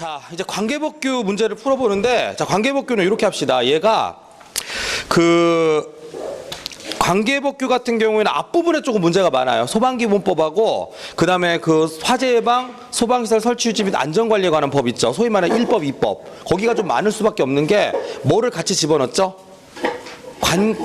자, 이제 관계법규 문제를 풀어보는데, 자, 관계법규는 이렇게 합시다. 얘가 관계법규 같은 경우에는 앞부분에 조금 문제가 많아요. 소방기본법하고 그다음에 화재 예방, 소방시설 설치 유지 및 안전관리에 관한 법 있죠. 소위 말하는 1법, 2법. 거기가 좀 많을 수밖에 없는 게 뭐를 같이 집어넣었죠?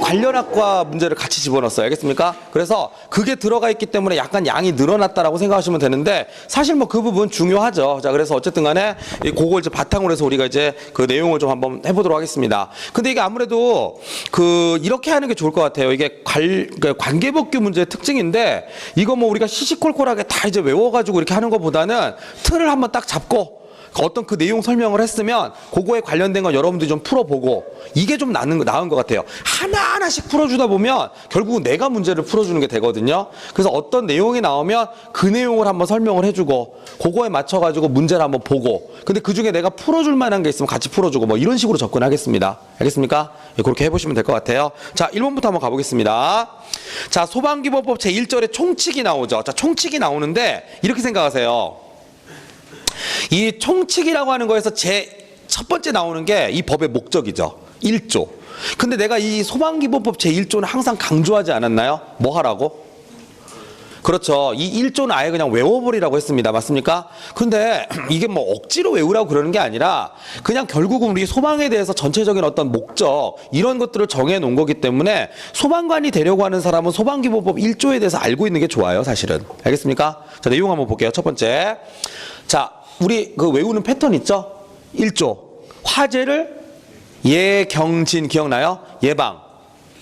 관련학과 문제를 같이 집어넣었어요. 알겠습니까? 그래서 그게 들어가 있기 때문에 약간 양이 늘어났다라고 생각하시면 되는데, 사실 뭐 그 부분 중요하죠. 자, 그래서 어쨌든 간에 그걸 이제 바탕으로 해서 우리가 이제 그 내용을 좀 한번 해보도록 하겠습니다. 근데 이게 아무래도 이렇게 하는 게 좋을 것 같아요. 이게 관계법규 문제의 특징인데, 이거 뭐 우리가 시시콜콜하게 다 이제 외워가지고 이렇게 하는 것보다는 틀을 한번 딱 잡고 어떤 그 내용 설명을 했으면 그거에 관련된 건 여러분들이 좀 풀어보고, 이게 좀 나은 것 같아요. 하나하나씩 풀어주다 보면 결국은 내가 문제를 풀어주는 게 되거든요. 그래서 어떤 내용이 나오면 그 내용을 한번 설명을 해주고, 그거에 맞춰가지고 문제를 한번 보고, 근데 그중에 내가 풀어줄 만한 게 있으면 같이 풀어주고, 뭐 이런 식으로 접근하겠습니다. 알겠습니까? 그렇게 해보시면 될 것 같아요. 자, 1번부터 한번 가보겠습니다. 자, 소방기본법 제1절에 총칙이 나오죠. 자, 총칙이 나오는데 이렇게 생각하세요. 이 총칙이라고 하는 거에서 첫 번째 나오는 게 이 법의 목적이죠. 1조. 근데 내가 이 소방기본법 제1조는 항상 강조하지 않았나요? 뭐 하라고? 그렇죠. 이 1조는 아예 그냥 외워버리라고 했습니다. 맞습니까? 근데 이게 뭐 억지로 외우라고 그러는 게 아니라 그냥 결국은 우리 소방에 대해서 전체적인 어떤 목적, 이런 것들을 정해 놓은 거기 때문에 소방관이 되려고 하는 사람은 소방기본법 1조에 대해서 알고 있는 게 좋아요. 사실은. 알겠습니까? 자, 내용 한번 볼게요. 첫 번째. 자, 우리 외우는 패턴 있죠? 1조. 화재를 예경진 기억나요? 예방,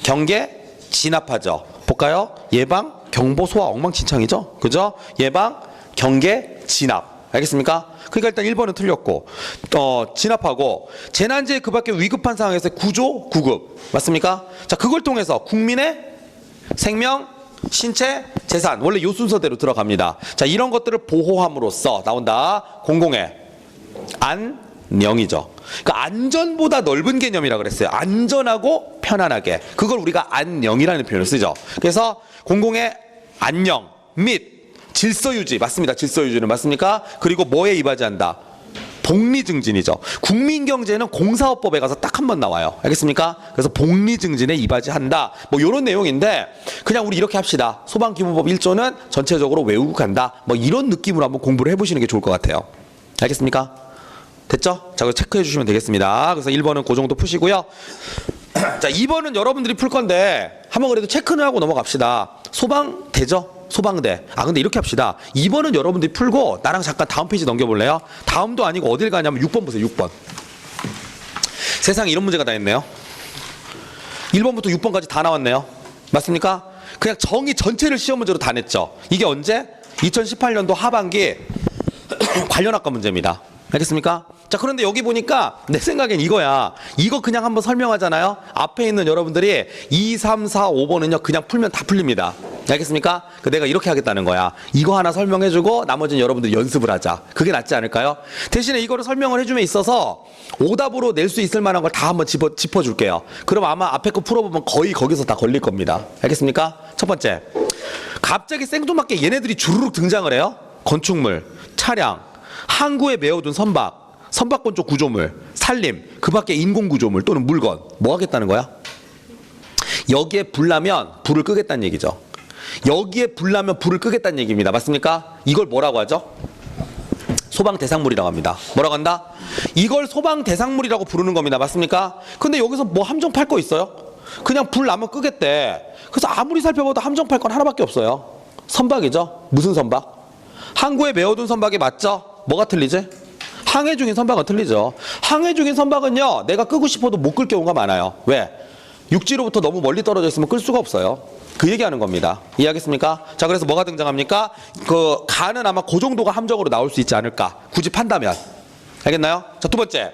경계, 진압하죠. 볼까요? 예방, 경보, 소화, 엉망진창이죠? 그죠? 예방, 경계, 진압. 알겠습니까? 그러니까 일단 1번은 틀렸고, 진압하고, 재난재해 그 밖에 위급한 상황에서 구조, 구급. 맞습니까? 자, 그걸 통해서 국민의 생명, 신체, 재산, 원래 요 순서대로 들어갑니다. 자, 이런 것들을 보호함으로써 나온다. 공공의 안녕이죠. 그러니까 안전보다 넓은 개념이라 그랬어요. 안전하고 편안하게. 그걸 우리가 안녕이라는 표현을 쓰죠. 그래서 공공의 안녕 및 질서 유지. 맞습니다. 질서 유지는 맞습니까? 그리고 뭐에 이바지한다? 복리 증진이죠. 국민경제는 공사업법에 가서 딱 한 번 나와요. 알겠습니까? 그래서 복리 증진에 이바지한다. 뭐 이런 내용인데, 그냥 우리 이렇게 합시다. 소방기본법 1조는 전체적으로 외우고 간다. 뭐 이런 느낌으로 한번 공부를 해보시는 게 좋을 것 같아요. 알겠습니까? 됐죠? 자, 그래서 체크해 주시면 되겠습니다. 그래서 1번은 그 정도 푸시고요. 자, 2번은 여러분들이 풀 건데 한번 그래도 체크는 하고 넘어갑시다. 소방 되죠? 소방대. 근데 이렇게 합시다. 2번은 여러분들이 풀고 나랑 잠깐 다음 페이지 넘겨볼래요? 다음도 아니고 어딜 가냐면 6번 보세요. 6번. 세상에 이런 문제가 다 있네요. 1번부터 6번까지 다 나왔네요. 맞습니까? 그냥 정의 전체를 시험 문제로 다 냈죠. 이게 언제? 2018년도 하반기 관련학과 문제입니다. 알겠습니까? 자, 그런데 여기 보니까 내 생각엔 이거야. 이거 그냥 한번 설명하잖아요. 앞에 있는 여러분들이 2, 3, 4, 5번은요 그냥 풀면 다 풀립니다. 알겠습니까? 내가 이렇게 하겠다는 거야. 이거 하나 설명해주고 나머지는 여러분들이 연습을 하자. 그게 낫지 않을까요? 대신에 이거를 설명을 해줌에 있어서 오답으로 낼 수 있을 만한 걸 다 한번 짚어줄게요. 그럼 아마 앞에 거 풀어보면 거의 거기서 다 걸릴 겁니다. 알겠습니까? 첫 번째, 갑자기 생뚱맞게 얘네들이 주르륵 등장을 해요. 건축물, 차량, 항구에 메어둔 선박 건조 구조물, 산림, 그 밖에 인공구조물 또는 물건. 뭐 하겠다는 거야? 여기에 불 나면 불을 끄겠다는 얘기죠. 여기에 불 나면 불을 끄겠다는 얘기입니다. 맞습니까? 이걸 뭐라고 하죠? 소방대상물이라고 합니다. 뭐라고 한다? 이걸 소방대상물이라고 부르는 겁니다. 맞습니까? 근데 여기서 뭐 함정 팔 거 있어요? 그냥 불 나면 끄겠대. 그래서 아무리 살펴봐도 함정 팔 건 하나밖에 없어요. 선박이죠. 무슨 선박? 항구에 메어둔 선박이 맞죠? 뭐가 틀리지? 항해 중인 선박은 틀리죠. 항해 중인 선박은요, 내가 끄고 싶어도 못 끌 경우가 많아요. 왜? 육지로부터 너무 멀리 떨어져 있으면 끌 수가 없어요. 그 얘기하는 겁니다. 이해하겠습니까? 자, 그래서 뭐가 등장합니까? 가는 아마 그 정도가 함정으로 나올 수 있지 않을까. 굳이 판다면. 알겠나요? 자, 두 번째.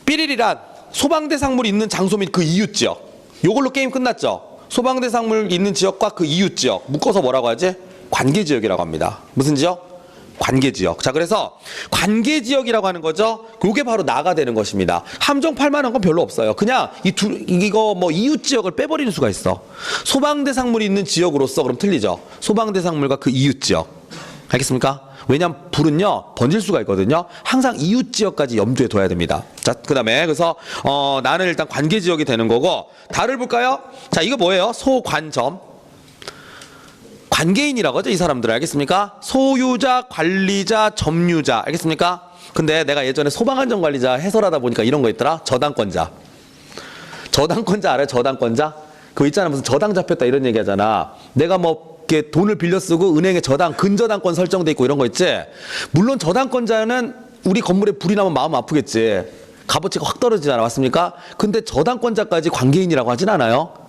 삐리리란 소방대상물이 있는 장소 및 그 이웃지역. 요걸로 게임 끝났죠? 소방대상물 있는 지역과 그 이웃지역. 묶어서 뭐라고 하지? 관계지역이라고 합니다. 무슨 지역? 관계지역. 자, 그래서 관계지역이라고 하는 거죠. 그게 바로 나가 되는 것입니다. 함정 팔 만한 건 별로 없어요. 그냥 이거 뭐 이웃지역을 빼버리는 수가 있어. 소방대상물이 있는 지역으로서 그럼 틀리죠. 소방대상물과 그 이웃지역. 알겠습니까? 왜냐하면 불은요 번질 수가 있거든요. 항상 이웃 지역까지 염두에 둬야 됩니다. 자, 그다음에 그래서 나는 일단 관계 지역이 되는 거고, 달을 볼까요? 자, 이거 뭐예요? 소관점. 관계인이라고 하죠, 이 사람들. 알겠습니까? 소유자, 관리자, 점유자. 알겠습니까? 근데 내가 예전에 소방안전관리자 해설하다 보니까 이런 거 있더라. 저당권자. 저당권자 알아요? 저당권자? 그거 있잖아, 무슨 저당 잡혔다 이런 얘기 하잖아. 내가 뭐 이렇게 돈을 빌려 쓰고 은행에 저당, 근저당권 설정돼 있고 이런 거 있지. 물론 저당권자는 우리 건물에 불이 나면 마음 아프겠지. 값어치가 확 떨어지잖아, 맞습니까? 근데 저당권자까지 관계인이라고 하진 않아요.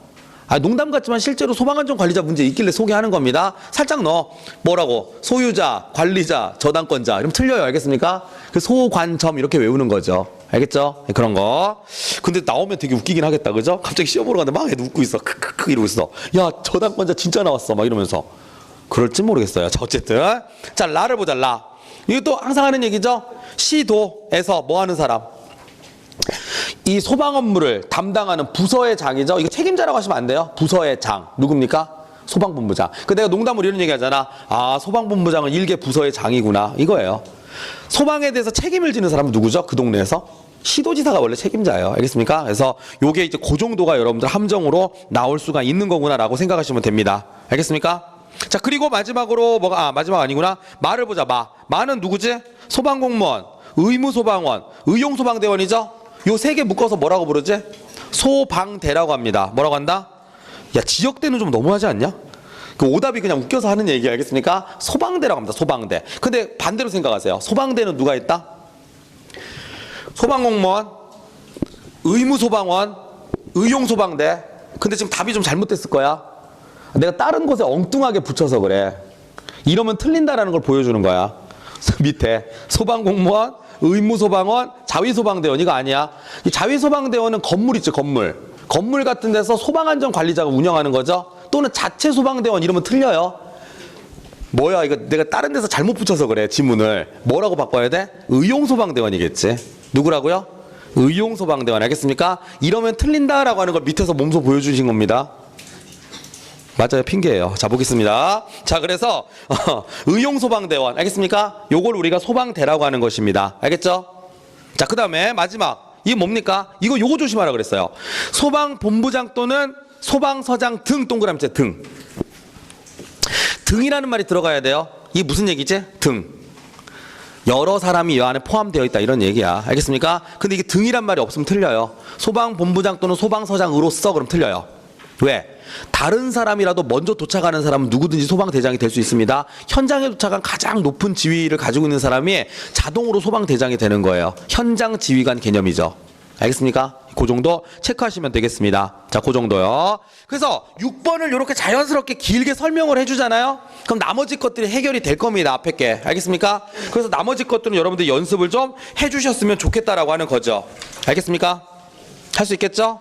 농담 같지만 실제로 소방안전관리자 문제 있길래 소개하는 겁니다. 살짝 넣어. 뭐라고? 소유자, 관리자, 저당권자. 이러면 틀려요. 알겠습니까? 그 소관점 이렇게 외우는 거죠. 알겠죠? 그런 거. 근데 나오면 되게 웃기긴 하겠다. 그죠? 갑자기 시험 보러 갔는데 막 애들 웃고 있어. 크크크 이러고 있어. 야, 저당권자 진짜 나왔어. 막 이러면서. 그럴지 모르겠어요. 자, 어쨌든. 자, 라를 보자. 라. 이것도 항상 하는 얘기죠. 시도에서 뭐 하는 사람? 이 소방 업무를 담당하는 부서의 장이죠. 이거 책임자라고 하시면 안 돼요. 부서의 장. 누굽니까? 소방본부장. 내가 농담으로 이런 얘기 하잖아. 아, 소방본부장은 일개 부서의 장이구나. 이거예요. 소방에 대해서 책임을 지는 사람은 누구죠? 그 동네에서? 시도지사가 원래 책임자예요. 알겠습니까? 그래서 요게 이제 그 정도가 여러분들 함정으로 나올 수가 있는 거구나라고 생각하시면 됩니다. 알겠습니까? 자, 그리고 마지막으로 마지막 아니구나. 마를 보자. 마는 누구지? 소방공무원, 의무소방원, 의용소방대원이죠? 요 세 개 묶어서 뭐라고 부르지? 소방대라고 합니다. 뭐라고 한다? 야, 지역대는 좀 너무하지 않냐? 그 오답이 그냥 웃겨서 하는 얘기 알겠습니까? 소방대라고 합니다. 소방대. 근데 반대로 생각하세요. 소방대는 누가 있다? 소방공무원, 의무소방원, 의용소방대. 근데 지금 답이 좀 잘못됐을 거야. 내가 다른 곳에 엉뚱하게 붙여서 그래. 이러면 틀린다라는 걸 보여주는 거야. 밑에 소방공무원, 의무소방원, 자위소방대원. 이거 아니야. 이 자위소방대원은 건물 있죠, 건물. 건물 같은 데서 소방안전관리자가 운영하는 거죠. 또는 자체 소방대원 이러면 틀려요. 뭐야, 이거 내가 다른 데서 잘못 붙여서 그래. 지문을 뭐라고 바꿔야 돼? 의용소방대원이겠지. 누구라고요? 의용소방대원. 알겠습니까? 이러면 틀린다라고 하는 걸 밑에서 몸소 보여주신 겁니다. 맞아요, 핑계예요. 자, 보겠습니다. 자, 그래서 의용소방대원. 알겠습니까? 요걸 우리가 소방대라고 하는 것입니다. 알겠죠? 자, 그 다음에 마지막. 이게 뭡니까? 요거 조심하라 그랬어요. 소방본부장 또는 소방서장 등. 동그라미째 등. 등이라는 말이 들어가야 돼요. 이게 무슨 얘기지? 등. 여러 사람이 이 안에 포함되어 있다 이런 얘기야. 알겠습니까? 근데 이게 등이란 말이 없으면 틀려요. 소방본부장 또는 소방서장으로서 그럼 틀려요. 왜? 다른 사람이라도 먼저 도착하는 사람은 누구든지 소방대장이 될 수 있습니다. 현장에 도착한 가장 높은 지위를 가지고 있는 사람이 자동으로 소방대장이 되는 거예요. 현장 지휘관 개념이죠. 알겠습니까? 그 정도 체크하시면 되겠습니다. 자, 그 정도요. 그래서 6번을 이렇게 자연스럽게 길게 설명을 해주잖아요. 그럼 나머지 것들이 해결이 될 겁니다. 앞에 게. 알겠습니까? 그래서 나머지 것들은 여러분들 연습을 좀 해주셨으면 좋겠다라고 하는 거죠. 알겠습니까? 할 수 있겠죠?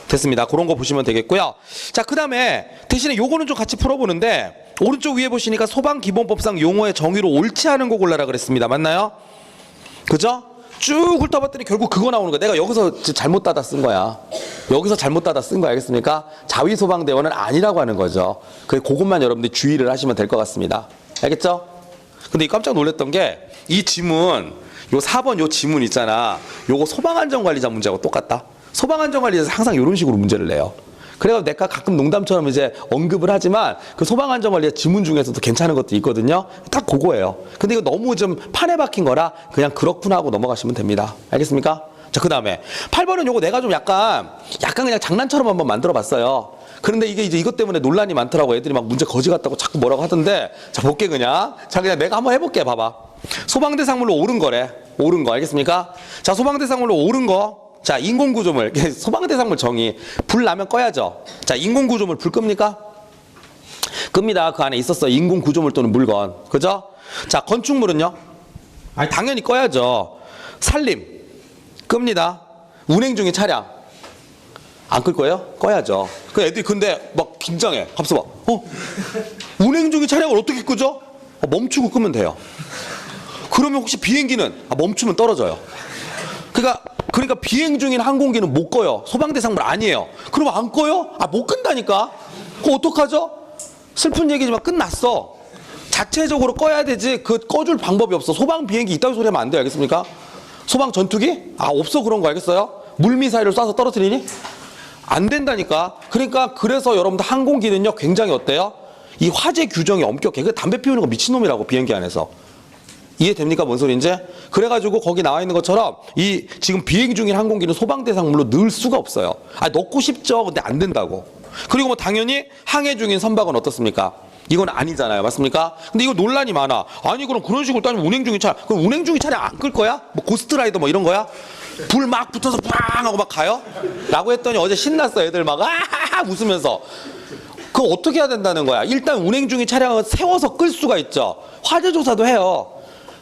됐습니다. 그런 거 보시면 되겠고요. 자, 그 다음에 대신에 요거는 좀 같이 풀어보는데, 오른쪽 위에 보시니까 소방기본법상 용어의 정의로 옳지 않은 거 골라라 그랬습니다. 맞나요? 그죠? 쭉 훑어봤더니 결국 그거 나오는 거야. 내가 여기서 잘못 따다 쓴 거야. 여기서 잘못 따다 쓴 거야. 알겠습니까? 자위소방대원은 아니라고 하는 거죠. 그것만 여러분들이 주의를 하시면 될 것 같습니다. 알겠죠? 근데 깜짝 놀랐던 게 이 지문, 요 4번 요 지문 있잖아. 요거 소방안전관리자 문제하고 똑같다. 소방안전관리자에서 항상 이런 식으로 문제를 내요. 그래서 내가 가끔 농담처럼 이제 언급을 하지만 그 소방안전관리자 지문 중에서도 괜찮은 것도 있거든요. 딱 그거예요. 근데 이거 너무 좀 판에 박힌 거라 그냥 그렇구나 하고 넘어가시면 됩니다. 알겠습니까? 자, 그 다음에 8번은 요거 내가 좀 약간 그냥 장난처럼 한번 만들어 봤어요. 그런데 이게 이제 이것 때문에 논란이 많더라고. 애들이 막 문제 거지 같다고 자꾸 뭐라고 하던데, 자, 볼게 그냥. 자, 그냥 내가 한번 해볼게. 봐봐. 소방대 상물로 옳은 거래. 옳은 거. 알겠습니까? 자, 소방대 상물로 옳은 거. 자, 인공구조물. 소방대상물 정의. 불 나면 꺼야죠. 자, 인공구조물 불 끕니까? 끕니다. 그 안에 있었어. 인공구조물 또는 물건. 그죠? 자, 건축물은요? 아니, 당연히 꺼야죠. 산림. 끕니다. 운행 중인 차량. 안 끌 거예요? 꺼야죠. 그 애들이 근데 막 긴장해. 갑자기 봐. 운행 중인 차량을 어떻게 끄죠? 멈추고 끄면 돼요. 그러면 혹시 비행기는 멈추면 떨어져요. 그러니까 비행 중인 항공기는 못 꺼요. 소방대상물 아니에요. 그러면 안 꺼요? 못 끈다니까. 그럼 어떡하죠? 슬픈 얘기지만 끝났어. 자체적으로 꺼야 되지 그 꺼줄 방법이 없어. 소방 비행기 이따위 소리 하면 안 돼요. 알겠습니까? 소방 전투기? 없어 그런 거 알겠어요? 물미사일을 쏴서 떨어뜨리니? 안 된다니까. 그러니까 그래서 여러분들 항공기는요 굉장히 어때요? 이 화재 규정이 엄격해. 그 담배 피우는 거 미친놈이라고 비행기 안에서. 이해됩니까? 뭔 소리인지? 그래가지고 거기 나와 있는 것처럼 이 지금 비행 중인 항공기는 소방 대상물로 넣을 수가 없어요. 넣고 싶죠. 근데 안 된다고. 그리고 뭐 당연히 항해 중인 선박은 어떻습니까? 이건 아니잖아요. 맞습니까? 근데 이거 논란이 많아. 아니 그럼 그런 식으로 따지면 운행 중인 차량, 그럼 운행 중인 차량 안 끌 거야? 뭐 고스트라이더 뭐 이런 거야? 불 막 붙어서 팡 하고 막 가요? 라고 했더니 어제 신났어. 애들 막 웃으면서. 그거 어떻게 해야 된다는 거야? 일단 운행 중인 차량을 세워서 끌 수가 있죠. 화재 조사도 해요.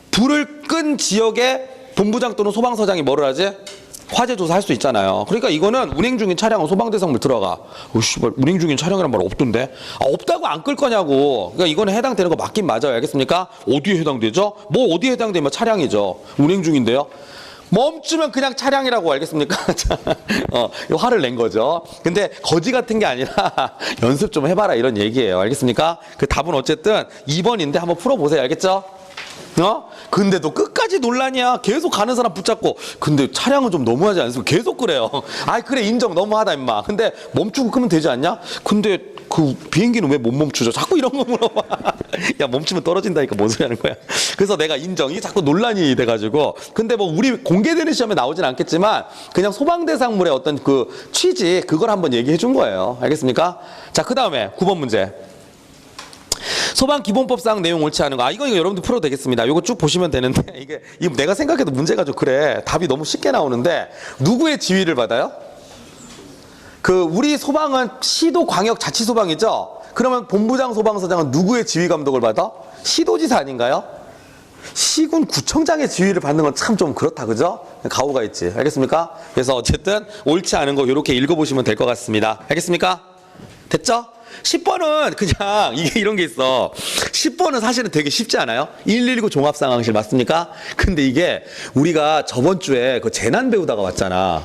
불을 끈 지역에 본부장 또는 소방서장이 뭐를 하지? 화재 조사할 수 있잖아요. 그러니까 이거는 운행 중인 차량은 소방대상물 들어가. 씨발 운행 중인 차량이란 말 없던데? 없다고 안 끌 거냐고. 그러니까 이거는 해당되는 거 맞긴 맞아요. 알겠습니까? 어디에 해당되죠? 뭐 어디에 해당되면 차량이죠. 운행 중인데요. 멈추면 그냥 차량이라고. 알겠습니까? 화를 낸 거죠. 근데 거지 같은 게 아니라 연습 좀 해봐라 이런 얘기예요. 알겠습니까? 그 답은 어쨌든 2번인데 한번 풀어보세요. 알겠죠? 근데도 끝까지 논란이야. 계속 가는 사람 붙잡고. 근데 차량은 좀 너무하지 않습니까? 계속 그래요. 그래 인정 너무하다 임마. 근데 멈추고 끄면 되지 않냐? 근데 그 비행기는 왜 못 멈추죠? 자꾸 이런 거 물어봐. 야 멈추면 떨어진다니까 뭔 소리 하는 거야. 그래서 내가 인정. 이게 자꾸 논란이 돼가지고. 근데 뭐 우리 공개되는 시험에 나오진 않겠지만 그냥 소방대상물의 어떤 그 취지 그걸 한번 얘기해 준 거예요. 알겠습니까? 자 그 다음에 9번 문제. 소방기본법상 내용 옳지 않은 거. 이거 여러분들 풀어도 되겠습니다. 이거 쭉 보시면 되는데 이게 내가 생각해도 문제가 좀 그래. 답이 너무 쉽게 나오는데 누구의 지휘를 받아요? 우리 소방은 시도 광역 자치소방이죠. 그러면 본부장 소방서장은 누구의 지휘 감독을 받아? 시도지사 아닌가요? 시군 구청장의 지휘를 받는 건 참 좀 그렇다 그죠? 가오가 있지. 알겠습니까? 그래서 어쨌든 옳지 않은 거 이렇게 읽어보시면 될 것 같습니다. 알겠습니까? 됐죠? 10번은 그냥 이게 이런 게 있어. 10번은 사실은 되게 쉽지 않아요? 119 종합상황실 맞습니까? 근데 이게 우리가 저번 주에 그 재난 배우다가 왔잖아.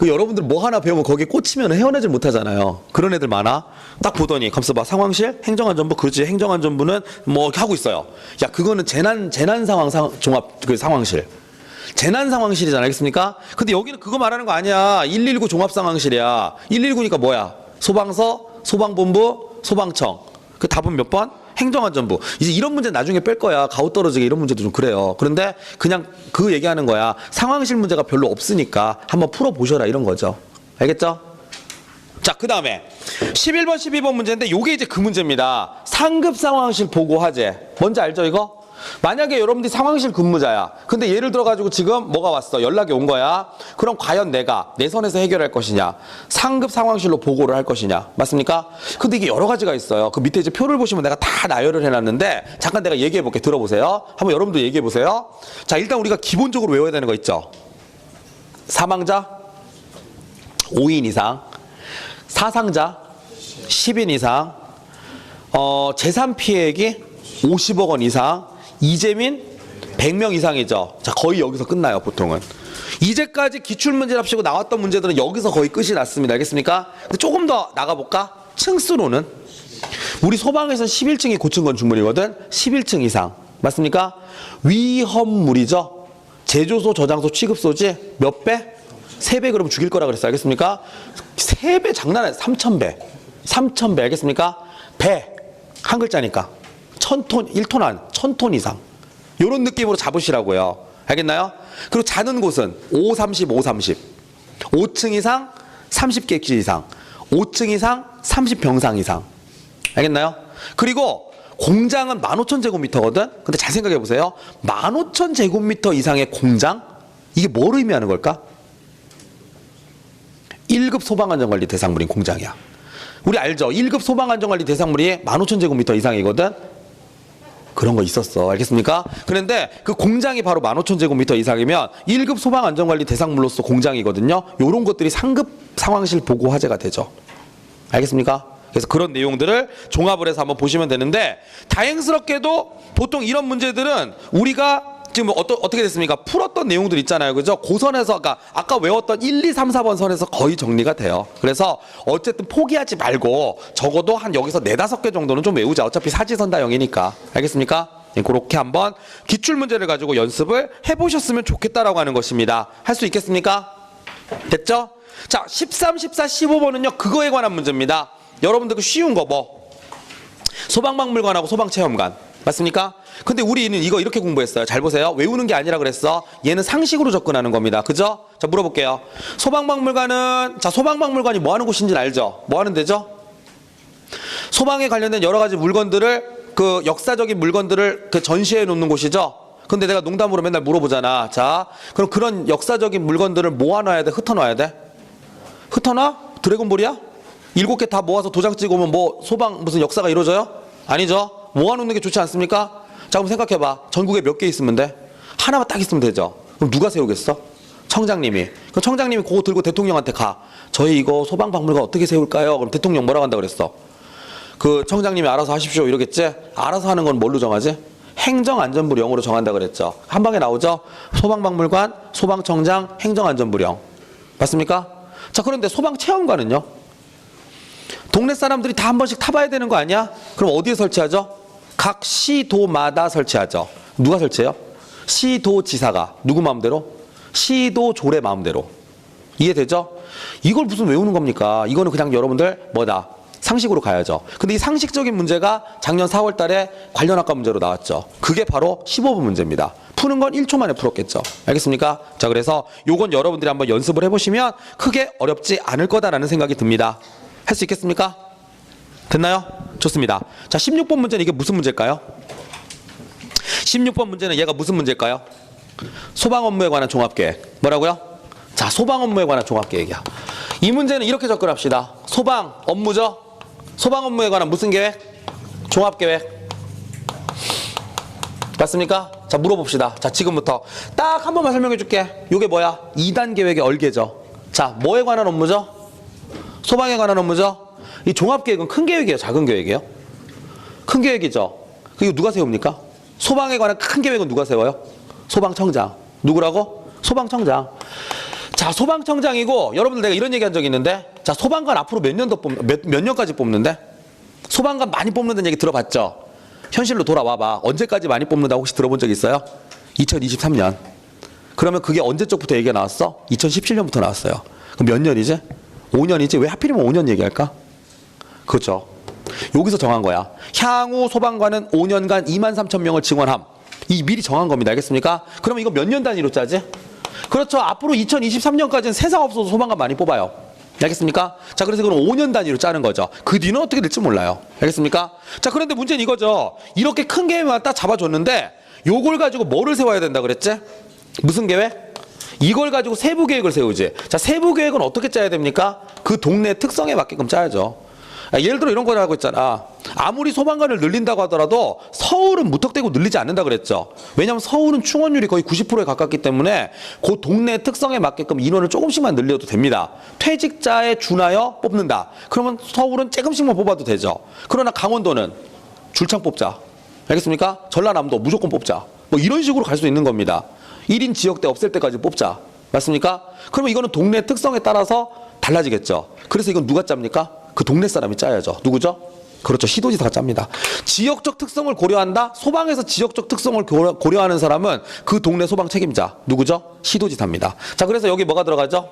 여러분들 뭐 하나 배우면 거기에 꽂히면 헤어내질 못하잖아요. 그런 애들 많아. 딱 보더니 감싸 봐. 상황실, 행정안전부, 그렇지. 행정안전부는 뭐 이렇게 하고 있어요. 야 그거는 재난 상황 종합 상황실. 재난 상황실이잖아. 알겠습니까? 근데 여기는 그거 말하는 거 아니야. 119 종합상황실이야. 119니까 뭐야? 소방서, 소방본부, 소방청. 그 답은 몇 번? 행정안전부. 이제 이런 문제 나중에 뺄 거야. 가오 떨어지게 이런 문제도 좀 그래요. 그런데 그냥 그 얘기하는 거야. 상황실 문제가 별로 없으니까 한번 풀어보셔라 이런 거죠. 알겠죠? 자, 그 다음에 11번, 12번 문제인데 요게 이제 그 문제입니다. 상급 상황실 보고 화재. 뭔지 알죠 이거? 만약에 여러분들이 상황실 근무자야. 근데 예를 들어가지고 지금 뭐가 왔어? 연락이 온 거야. 그럼 과연 내가 내 선에서 해결할 것이냐? 상급 상황실로 보고를 할 것이냐? 맞습니까? 근데 이게 여러 가지가 있어요. 그 밑에 이제 표를 보시면 내가 다 나열을 해놨는데 잠깐 내가 얘기해 볼게. 들어보세요. 한번 여러분도 얘기해 보세요. 자, 일단 우리가 기본적으로 외워야 되는 거 있죠? 사망자 5인 이상, 사상자 10인 이상, 재산 피해액이 50억 원 이상, 이재민 100명 이상이죠. 자, 거의 여기서 끝나요, 보통은. 이제까지 기출문제랍시고 나왔던 문제들은 여기서 거의 끝이 났습니다. 알겠습니까? 근데 조금 더 나가볼까? 층수로는 우리 소방에서는 11층이 고층 건축물이거든. 11층 이상. 맞습니까? 위험물이죠. 제조소, 저장소, 취급소지 몇 배? 3배 그러면 죽일 거라 그랬어요. 알겠습니까? 3배 장난 아니에요. 3,000배. 3,000배. 알겠습니까? 배. 한 글자니까. 1,000톤, 1톤 안, 1,000톤 이상. 요런 느낌으로 잡으시라고요. 알겠나요? 그리고 자는 곳은 5, 30, 5, 30. 5층 이상, 30객실 이상. 5층 이상, 30병상 이상. 알겠나요? 그리고 공장은 15,000제곱미터거든? 근데 잘 생각해 보세요. 15,000제곱미터 이상의 공장? 이게 뭘 의미하는 걸까? 1급 소방안전관리 대상물인 공장이야. 우리 알죠? 1급 소방안전관리 대상물이 15,000제곱미터 이상이거든? 그런 거 있었어. 알겠습니까? 그런데 그 공장이 바로 15,000제곱미터 이상이면 1급 소방안전관리 대상물로서 공장이거든요. 요런 것들이 상급 상황실 보고 화재가 되죠. 알겠습니까? 그래서 그런 내용들을 종합을 해서 한번 보시면 되는데 다행스럽게도 보통 이런 문제들은 우리가 지금 어떻게 됐습니까? 풀었던 내용들 있잖아요. 그죠? 고선에서 아까 외웠던 1, 2, 3, 4번 선에서 거의 정리가 돼요. 그래서 어쨌든 포기하지 말고 적어도 한 여기서 4, 5개 정도는 좀 외우자. 어차피 사지선다형이니까. 알겠습니까? 그렇게 한번 기출문제를 가지고 연습을 해보셨으면 좋겠다라고 하는 것입니다. 할 수 있겠습니까? 됐죠? 자, 13, 14, 15번은요. 그거에 관한 문제입니다. 여러분들 그 쉬운 거 뭐? 소방박물관하고 소방체험관. 맞습니까? 근데 우리는 이거 이렇게 공부했어요. 잘 보세요. 외우는 게 아니라 그랬어. 얘는 상식으로 접근하는 겁니다. 그죠? 자, 물어볼게요. 소방박물관이 뭐 하는 곳인지는 알죠? 뭐 하는 데죠? 소방에 관련된 여러 가지 물건들을 그 역사적인 물건들을 그 전시해 놓는 곳이죠? 근데 내가 농담으로 맨날 물어보잖아. 자, 그럼 그런 역사적인 물건들을 모아놔야 돼? 흩어놔야 돼? 흩어놔? 드래곤볼이야? 7개 다 모아서 도장 찍어오면 뭐 소방 무슨 역사가 이루어져요? 아니죠? 모아놓는 게 좋지 않습니까? 자, 그럼 생각해봐. 전국에 몇 개 있으면 돼? 하나만 딱 있으면 되죠. 그럼 누가 세우겠어? 청장님이. 그럼 청장님이 그거 들고 대통령한테 가. 저희 이거 소방박물관 어떻게 세울까요? 그럼 대통령 뭐라고 한다 그랬어? 그 청장님이 알아서 하십시오 이러겠지? 알아서 하는 건 뭘로 정하지? 행정안전부령으로 정한다 그랬죠. 한 방에 나오죠? 소방박물관, 소방청장, 행정안전부령. 맞습니까? 자, 그런데 소방체험관은요? 동네 사람들이 다 한 번씩 타봐야 되는 거 아니야? 그럼 어디에 설치하죠? 각 시도마다 설치하죠. 누가 설치해요? 시도지사가. 누구 마음대로? 시도조례 마음대로. 이해되죠? 이걸 무슨 외우는 겁니까? 이거는 그냥 여러분들 뭐다? 상식으로 가야죠. 근데 이 상식적인 문제가 작년 4월 달에 관련 학과 문제로 나왔죠. 그게 바로 15분 문제입니다. 푸는 건 1초 만에 풀었겠죠. 알겠습니까? 자, 그래서 요건 여러분들이 한번 연습을 해보시면 크게 어렵지 않을 거다라는 생각이 듭니다. 할 수 있겠습니까? 됐나요? 좋습니다. 자, 16번 문제는 이게 무슨 문제일까요? 16번 문제는 얘가 무슨 문제일까요? 소방 업무에 관한 종합계획. 뭐라고요? 자, 소방 업무에 관한 종합계획이야. 이 문제는 이렇게 접근합시다. 소방 업무죠? 소방 업무에 관한 무슨 계획? 종합계획. 맞습니까? 자, 물어봅시다. 자, 지금부터 딱 한 번만 설명해 줄게. 이게 뭐야? 2단 계획의 얼개죠. 자, 뭐에 관한 업무죠? 소방에 관한 업무죠? 이 종합계획은 큰 계획이에요? 작은 계획이에요? 큰 계획이죠? 이거 누가 세웁니까? 소방에 관한 큰 계획은 누가 세워요? 소방청장. 누구라고? 소방청장. 자, 소방청장이고, 여러분들 내가 이런 얘기 한 적이 있는데, 자, 소방관 앞으로 몇 년까지 뽑는데? 소방관 많이 뽑는다는 얘기 들어봤죠? 현실로 돌아와봐. 언제까지 많이 뽑는다고 혹시 들어본 적 있어요? 2023년. 그러면 그게 언제적부터 얘기가 나왔어? 2017년부터 나왔어요. 그럼 몇 년이지? 5년이지? 왜 하필이면 5년 얘기할까? 그렇죠. 여기서 정한 거야. 향후 소방관은 5년간 23,000명을 증원함. 이 미리 정한 겁니다. 알겠습니까? 그러면 이거 몇 년 단위로 짜지? 그렇죠. 앞으로 2023년까지는 세상 없어도 소방관 많이 뽑아요. 알겠습니까? 자, 그래서 그럼 5년 단위로 짜는 거죠. 그 뒤는 어떻게 될지 몰라요. 알겠습니까? 자, 그런데 문제는 이거죠. 이렇게 큰 계획만 딱 잡아줬는데 요걸 가지고 뭐를 세워야 된다 그랬지? 무슨 계획? 이걸 가지고 세부 계획을 세우지. 자, 세부 계획은 어떻게 짜야 됩니까? 그 동네 특성에 맞게끔 짜야죠. 예를 들어 이런 거 하고 있잖아. 아무리 소방관을 늘린다고 하더라도 서울은 무턱대고 늘리지 않는다 그랬죠. 왜냐하면 서울은 충원율이 거의 90%에 가깝기 때문에 그 동네 특성에 맞게끔 인원을 조금씩만 늘려도 됩니다. 퇴직자에 준하여 뽑는다. 그러면 서울은 조금씩만 뽑아도 되죠. 그러나 강원도는 줄창 뽑자. 알겠습니까? 전라남도 무조건 뽑자. 뭐 이런 식으로 갈 수 있는 겁니다. 1인 지역대 없앨 때까지 뽑자. 맞습니까? 그러면 이거는 동네 특성에 따라서 달라지겠죠. 그래서 이건 누가 짭니까? 그 동네 사람이 짜야죠. 누구죠? 그렇죠. 시도지사가 짭니다. 지역적 특성을 고려한다? 소방에서 지역적 특성을 고려하는 사람은 그 동네 소방 책임자. 누구죠? 시도지사입니다. 자, 그래서 여기 뭐가 들어가죠?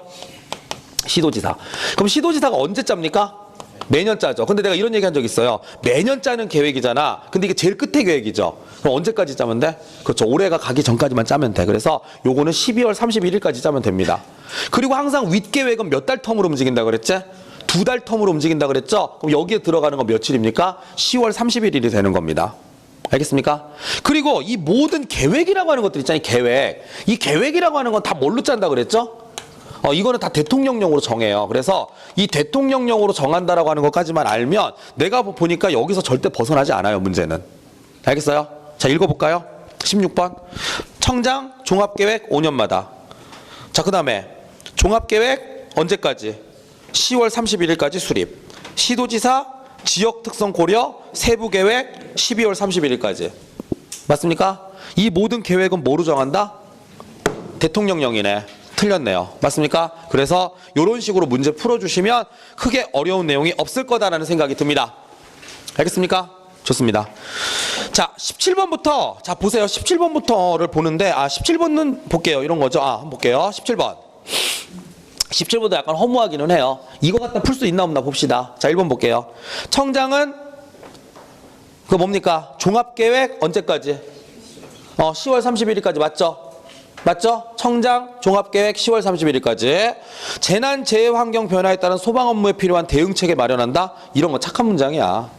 시도지사. 그럼 시도지사가 언제 짭니까? 매년 짜죠. 근데 내가 이런 얘기 한 적 있어요. 매년 짜는 계획이잖아. 근데 이게 제일 끝에 계획이죠. 그럼 언제까지 짜면 돼? 그렇죠. 올해가 가기 전까지만 짜면 돼. 그래서 요거는 12월 31일까지 짜면 됩니다. 그리고 항상 윗계획은 몇 달 텀으로 움직인다 그랬지? 2달 텀으로 움직인다 그랬죠? 그럼 여기에 들어가는 건 며칠입니까? 10월 31일이 되는 겁니다. 알겠습니까? 그리고 이 모든 계획이라고 하는 것들 있잖아요. 계획. 이 계획이라고 하는 건 다 뭘로 짠다 그랬죠? 이거는 다 대통령령으로 정해요. 그래서 이 대통령령으로 정한다라고 하는 것까지만 알면 내가 보니까 여기서 절대 벗어나지 않아요. 문제는. 알겠어요? 자, 읽어볼까요? 16번. 청장 종합계획 5년마다. 자, 그 다음에 종합계획 언제까지? 10월 31일까지 수립. 시도지사 지역특성 고려 세부계획 12월 31일까지. 맞습니까? 이 모든 계획은 뭐로 정한다? 대통령령이네. 틀렸네요. 맞습니까? 그래서 이런 식으로 문제 풀어주시면 크게 어려운 내용이 없을 거다라는 생각이 듭니다. 알겠습니까? 좋습니다. 자, 17번부터, 자, 보세요. 17번부터를 보는데, 17번은 볼게요. 이런 거죠. 한번 볼게요. 17번. 17번도 약간 허무하기는 해요. 이거 갖다 풀 수 있나 없나 봅시다. 자, 1번 볼게요. 청장은, 그거 뭡니까? 종합계획 언제까지? 10월 31일까지 맞죠? 맞죠? 청장 종합계획 10월 31일까지. 재난재해환경 변화에 따른 소방 업무에 필요한 대응체계 마련한다? 이런 거 착한 문장이야.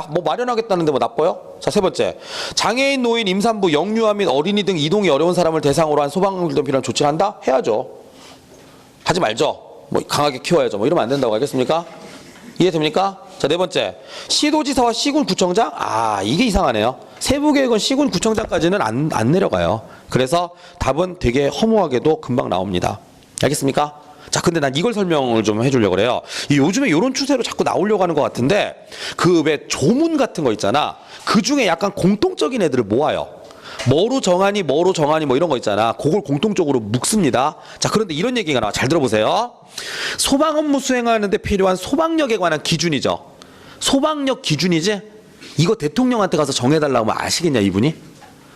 뭐 마련하겠다는데 뭐 나빠요? 자, 세 번째. 장애인, 노인, 임산부, 영유아 및 어린이 등 이동이 어려운 사람을 대상으로 한 소방관들 등 필요한 조치를 한다? 해야죠. 하지 말죠. 뭐 강하게 키워야죠. 뭐 이러면 안 된다고 알겠습니까? 이해됩니까? 자, 네 번째. 시도지사와 시군구청장? 이게 이상하네요. 세부계획은 시군구청장까지는 안 내려가요. 그래서 답은 되게 허무하게도 금방 나옵니다. 알겠습니까? 자, 근데 난 이걸 설명을 좀 해주려고 그래요. 요즘에 이런 추세로 자꾸 나오려고 하는 것 같은데, 그 왜 조문 같은 거 있잖아. 그 중에 약간 공통적인 애들을 모아요. 뭐로 정하니 뭐 이런 거 있잖아. 그걸 공통적으로 묶습니다. 자, 그런데 이런 얘기가 나와. 잘 들어보세요. 소방 업무 수행하는데 필요한 소방력에 관한 기준이죠. 소방력 기준이지? 이거 대통령한테 가서 정해달라고 하면 아시겠냐, 이분이?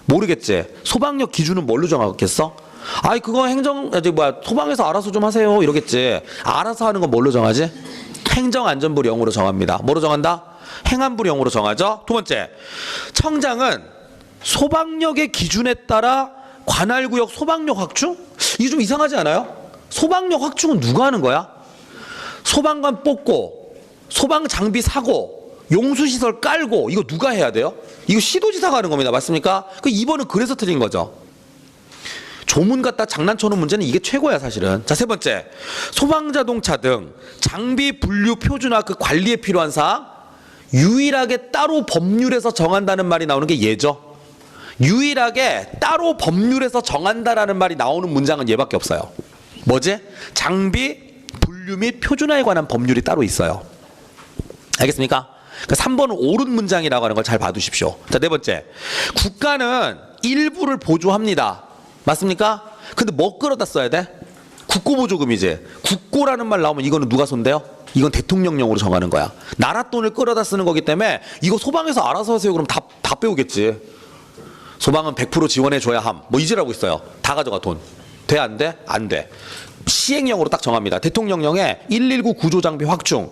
모르겠지? 소방력 기준은 뭘로 정하겠어? 그거 소방에서 알아서 좀 하세요. 이러겠지. 알아서 하는 건 뭘로 정하지? 행정안전부령으로 정합니다. 뭐로 정한다? 행안부령으로 정하죠. 두 번째. 청장은 소방력의 기준에 따라 관할구역 소방력 확충? 이게 좀 이상하지 않아요? 소방력 확충은 누가 하는 거야? 소방관 뽑고, 소방장비 사고, 용수시설 깔고, 이거 누가 해야 돼요? 이거 시도지사가 하는 겁니다. 맞습니까? 2번은 그래서 틀린 거죠. 조문 갖다 장난쳐놓은 문제는 이게 최고야, 사실은. 자, 세 번째. 소방자동차 등 장비 분류 표준화 그 관리에 필요한 사항, 유일하게 따로 법률에서 정한다는 말이 나오는 게 얘죠. 유일하게 따로 법률에서 정한다라는 말이 나오는 문장은 얘밖에 없어요. 뭐지? 장비 분류 및 표준화에 관한 법률이 따로 있어요. 알겠습니까? 3번은 옳은 문장이라고 하는 걸 잘 봐두십시오. 자, 네 번째. 국가는 일부를 보조합니다. 맞습니까? 근데 뭐 끌어다 써야 돼? 국고보조금이지. 국고라는 말 나오면 이거는 누가 손대요? 이건 대통령령으로 정하는 거야. 나라 돈을 끌어다 쓰는 거기 때문에 이거 소방에서 알아서 하세요. 그럼 다 빼오겠지. 소방은 100% 지원해줘야 함. 뭐 이지라고 있어요. 다 가져가 돈. 돼? 안 돼? 안 돼. 시행령으로 딱 정합니다. 대통령령에 119 구조장비 확충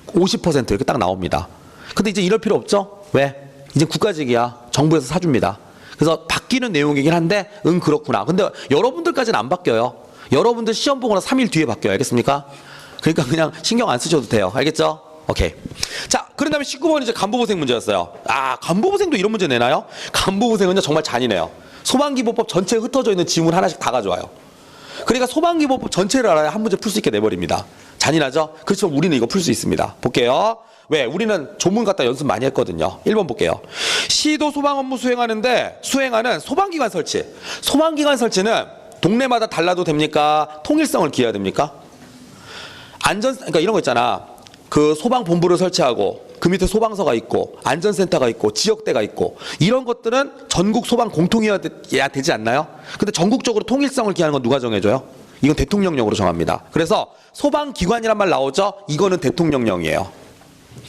50% 이렇게 딱 나옵니다. 근데 이제 이럴 필요 없죠? 왜? 이제 국가직이야. 정부에서 사줍니다. 그래서 바뀌는 내용이긴 한데 그렇구나. 근데 여러분들까지는 안 바뀌어요. 여러분들 시험 보거나 3일 뒤에 바뀌어요. 알겠습니까? 그러니까 그냥 신경 안 쓰셔도 돼요. 알겠죠? 오케이. 자, 그런 다음에 19번 이제 간부보생 문제였어요. 간부보생도 이런 문제 내나요? 간부보생은 정말 잔인해요. 소방기본법 전체에 흩어져 있는 지문 하나씩 다 가져와요. 그러니까 소방기본법 전체를 알아야 한 문제 풀 수 있게 내버립니다. 잔인하죠? 그렇지만 우리는 이거 풀 수 있습니다. 볼게요. 왜? 우리는 조문 갖다 연습 많이 했거든요. 1번 볼게요. 시도 소방 업무 수행하는 소방기관 설치. 소방기관 설치는 동네마다 달라도 됩니까? 통일성을 기해야 됩니까? 그러니까 이런 거 있잖아. 그 소방본부를 설치하고 그 밑에 소방서가 있고 안전센터가 있고 지역대가 있고 이런 것들은 전국 소방 공통이어야 되지 않나요? 근데 전국적으로 통일성을 기하는 건 누가 정해줘요? 이건 대통령령으로 정합니다. 그래서 소방기관이란 말 나오죠? 이거는 대통령령이에요.